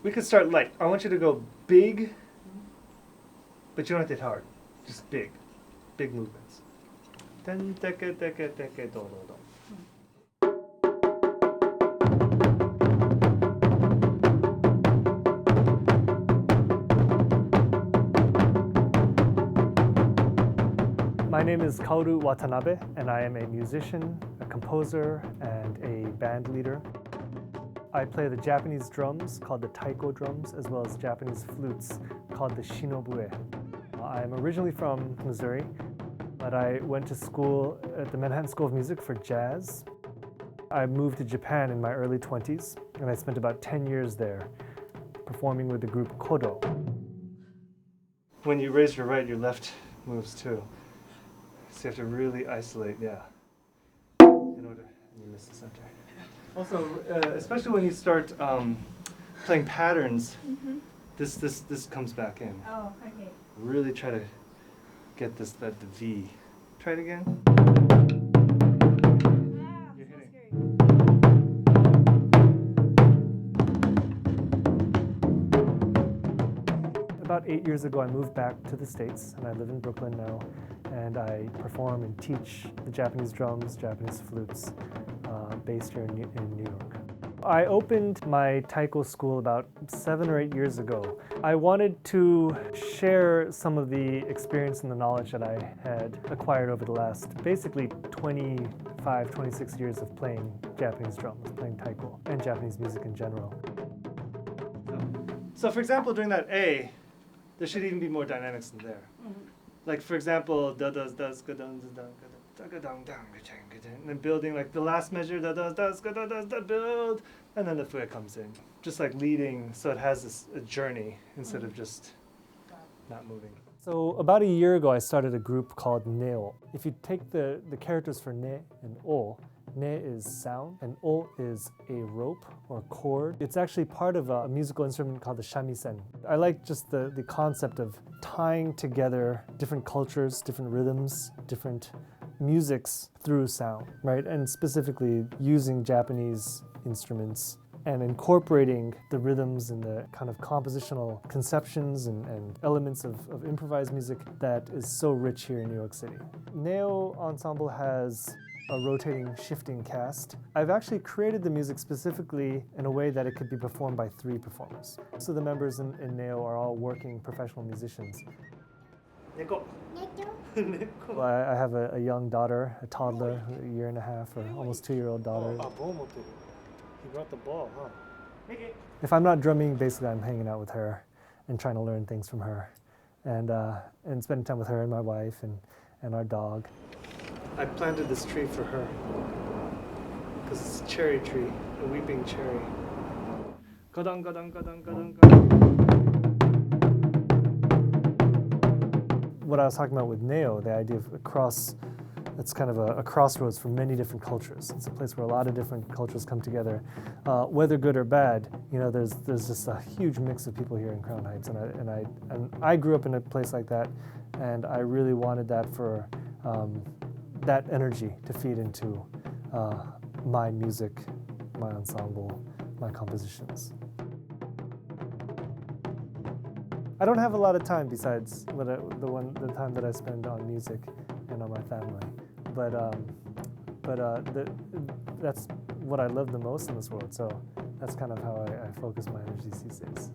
We could start light. I want you to go big, but you don't have to hit hard. Just big. Big movements. Den teke teke teke do do do. My name is Kaoru Watanabe, and I am a musician, a composer, and a band leader. I play the Japanese drums, called the Taiko drums, as well as Japanese flutes, called the shinobue. I'm originally from Missouri, but I went to school at the Manhattan School of Music for jazz. I moved to Japan in my early 20s, and I spent about 10 years there, performing with the group Kodo. When you raise your right, your left moves too. So you have to really isolate, in order, and you miss the center. Also, especially when you start playing patterns, this comes back in. Oh, okay. Really try to get the V. Try it again. Wow, You're so hitting. scary. About 8 years ago, I moved back to the States, and I live in Brooklyn now, and I perform and teach the Japanese drums, Japanese flutes, based here in New York. I opened my Taiko school about 7 or 8 years ago. I wanted to share some of the experience and the knowledge that I had acquired over the last basically 25, 26 years of playing Japanese drums, playing Taiko, and Japanese music in general. So for example, during that A, there should even be more dynamics than there. Like for example, da does does ga dun da ga dun dang and then building like the last measure da does does ga da does da build, and then the fue comes in, just like leading, so it has a journey instead of just not moving. So about a year ago, I started a group called Ne-O. If you take the characters for Ne and O, Ne is sound, and O is a rope or cord. It's actually part of a musical instrument called the shamisen. I like just the concept of tying together different cultures, different rhythms, different musics through sound, right? And specifically using Japanese instruments and incorporating the rhythms and the kind of compositional conceptions and elements of improvised music that is so rich here in New York City. Ne-O Ensemble has a rotating, shifting cast. I've actually created the music specifically in a way that it could be performed by 3 performers. So the members in Ne-O are all working professional musicians. Neko. Neko. I have a young daughter, a toddler, a year and a half or almost 2-year-old daughter. He brought the ball, huh? If I'm not drumming, basically I'm hanging out with her and trying to learn things from her and spending time with her and my wife and our dog. I planted this tree for her because it's a cherry tree, a weeping cherry. Gadang, gadang, gadang, gadang, gadang. What I was talking about with Ne-O, the idea of a cross, it's kind of a crossroads for many different cultures. It's a place where a lot of different cultures come together. Whether good or bad, you know, there's just a huge mix of people here in Crown Heights, and I grew up in a place like that, and I really wanted that for that energy to feed into my music, my ensemble, my compositions. I don't have a lot of time besides the time that I spend on music and on my family, but that's what I love the most in this world. So that's kind of how I focus my energies these days.